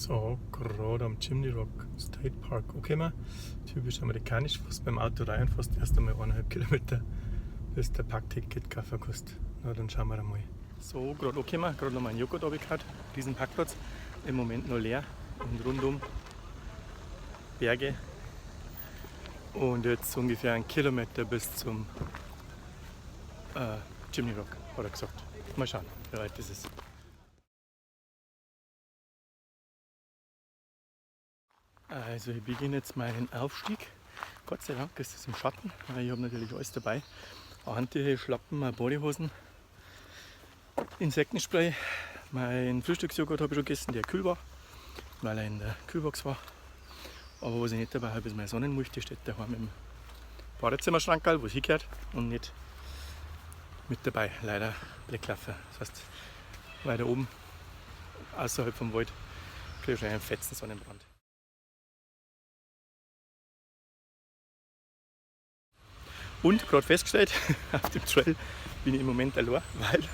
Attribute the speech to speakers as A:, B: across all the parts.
A: So, gerade am Chimney Rock State Park angekommen. Typisch amerikanisch, fast beim Auto rein, fast erst einmal 1,5 Kilometer, bis der Parkticket kaufen kostet. Na, dann schauen wir einmal. So, gerade angekommen, gerade noch mal einen Joghurt runtergehauen. Diesen Parkplatz, im Moment noch leer und rundum Berge. Und jetzt ungefähr 1 Kilometer bis zum Chimney Rock, hat er gesagt. Mal schauen, wie weit das ist. Also ich beginne jetzt meinen Aufstieg. Gott sei Dank ist es im Schatten, weil ich habe natürlich alles dabei. Handtücher, Schlappen, Bodyhosen, Insektenspray. Mein Frühstücksjoghurt habe ich schon gegessen, der kühl war, weil er in der Kühlbox war. Aber was ich nicht dabei habe, ist meine Sonnenmilch, die steht daheim im Badezimmerschrank, wo es hingehört und nicht mit dabei. Leider Blecklaffer. Das heißt, weiter oben, außerhalb vom Wald, kriege ich einen fetzen Sonnenbrand. Und gerade festgestellt, auf dem Trail bin ich im Moment allein, weil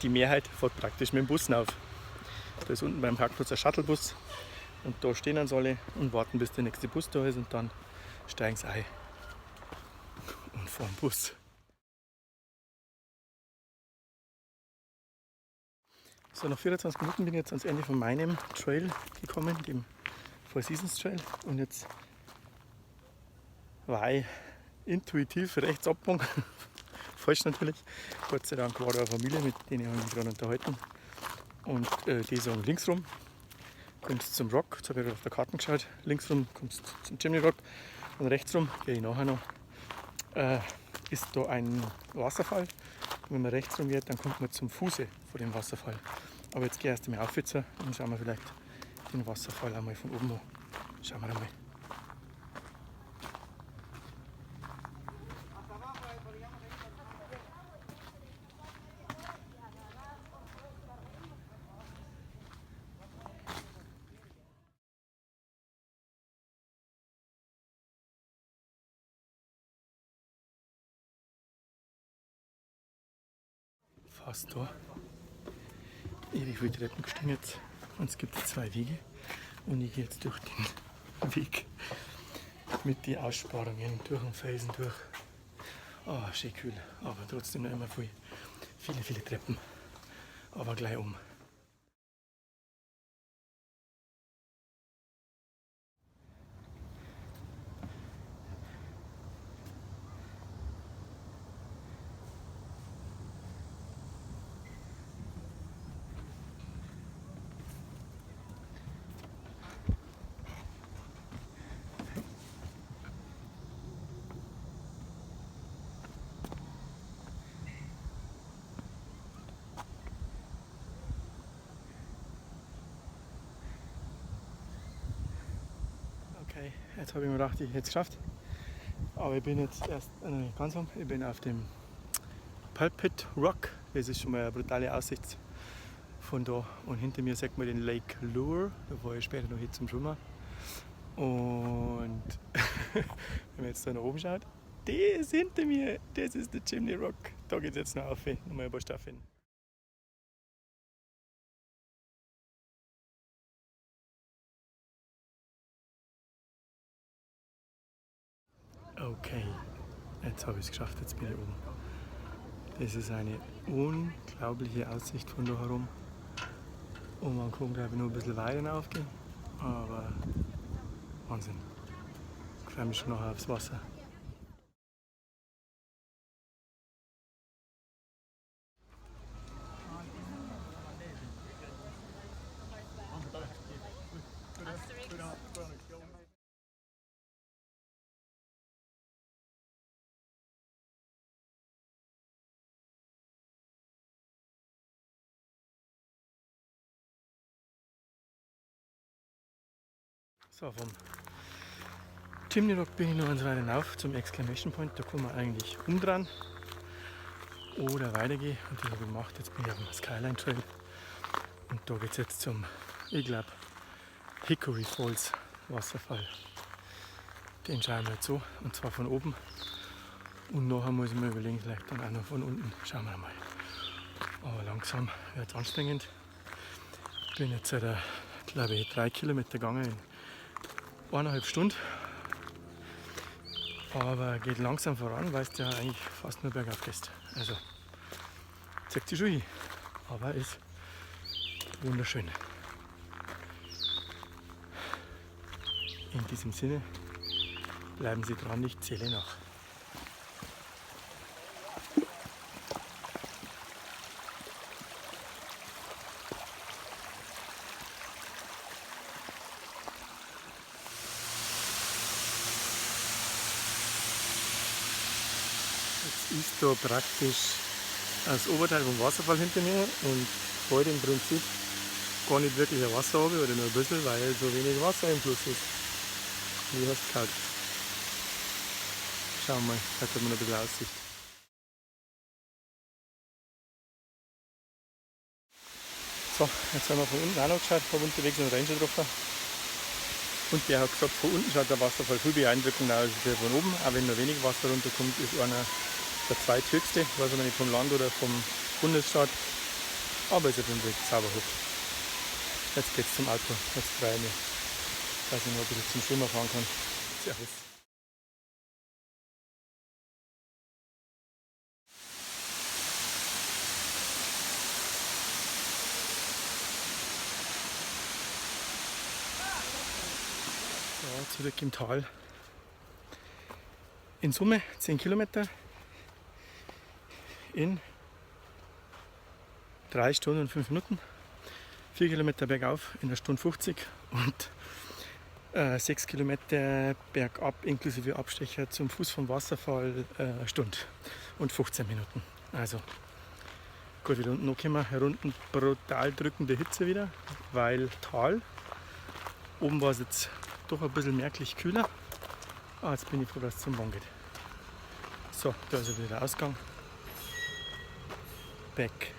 A: die Mehrheit fährt praktisch mit dem Bus auf. Da ist unten beim Parkplatz ein Shuttlebus und da stehen dann alle und warten, bis der nächste Bus da ist und dann steigen sie ein und fahren Bus. So, nach 24 Minuten bin ich jetzt ans Ende von meinem Trail gekommen, dem Four Seasons Trail, und jetzt war ich intuitiv rechts abgebogen. Falsch natürlich. Gott sei Dank war da eine Familie, mit denen habe ich mich gerade unterhalten. Und die sagen links rum, kommst zum Rock. Jetzt habe ich auf der Karte geschaut. Links rum kommst zum Chimney Rock. Und rechts rum, gehe ich nachher noch, ist da ein Wasserfall. Und wenn man rechts rum geht, dann kommt man zum Fuße von dem Wasserfall. Aber jetzt gehe ich erst einmal auf jetzt, und schauen wir vielleicht den Wasserfall einmal von oben an. Schauen wir einmal. Fast da. Ewig viele Treppen gestiegen jetzt. Und es gibt 2 Wege. Und ich gehe jetzt durch den Weg mit den Aussparungen durch den Felsen durch. Oh, schön kühl, aber trotzdem noch immer viele Treppen. Aber gleich um. Okay, jetzt habe ich mir gedacht, ich hätte es geschafft. Aber ich bin jetzt erst nicht ganz rum. Ich bin auf dem Pulpit Rock. Das ist schon mal eine brutale Aussicht von da. Und hinter mir sieht man den Lake Lure. Da fahre ich später noch hin zum Schwimmen. Und wenn man jetzt da nach oben schaut, das ist hinter mir, das ist der Chimney Rock. Da geht es jetzt noch auf, nochmal ein paar Staffeln. Okay, jetzt habe ich es geschafft, jetzt bin ich oben. Das ist eine unglaubliche Aussicht von da herum. Und man kann, glaube ich, nur ein bisschen weiter aufgehen. Aber Wahnsinn. Ich freue mich schon nachher aufs Wasser. So, vom Chimney Rock bin ich noch eins weiter rauf zum Exclamation Point. Da kann man eigentlich umdrehen oder weitergehen. Und das habe ich gemacht. Jetzt bin ich auf dem Skyline Trail. Und da geht es jetzt zum, ich glaube, Hickory Falls Wasserfall. Den schauen wir jetzt so, und zwar von oben. Und nachher muss ich mir überlegen, vielleicht dann auch noch von unten. Schauen wir mal. Aber langsam wird es anstrengend. Ich bin jetzt seit, glaube ich, 3 Kilometer gegangen in 1,5 Stunden. Aber geht langsam voran, weil du ja eigentlich fast nur bergauf gehst. Also zieht sich schon hin, aber ist wunderschön. In diesem Sinne, bleiben Sie dran, ich zähle nach. Jetzt ist da praktisch das Oberteil vom Wasserfall hinter mir und heute im Prinzip gar nicht wirklich ein Wasser habe oder nur ein bisschen, weil so wenig Wasser im Fluss ist. Wie hast du kalt? Schauen wir mal, vielleicht hat man noch ein bisschen Aussicht. So, jetzt haben wir von unten auch noch geschaut, habe unterwegs einen Ranger getroffen. Und der hat gesagt, von unten schaut der Wasserfall viel beeindruckender aus als von oben. Auch wenn nur wenig Wasser runterkommt, ist einer der zweithöchste. Ich weiß aber nicht vom Land oder vom Bundesstaat. Aber ist auf jeden Fall sauber hoch. Jetzt geht's zum Auto. Jetzt freue ich mich, dass ich noch ein bisschen zum Schwimmen fahren kann. Servus. So, zurück im Tal. In Summe 10 Kilometer in 3 Stunden und 5 Minuten. 4 Kilometer bergauf in 1 Stunde 50 und 6 Kilometer bergab inklusive Abstecher zum Fuß vom Wasserfall 1 Stunde und 15 Minuten. Also gut, wieder unten angekommen, herunten brutal drückende Hitze wieder, weil Tal. Oben war es jetzt doch ein bisschen merklich kühler. Jetzt bin ich froh, dass es zum Wand geht. So, da ist wieder der Ausgang. Back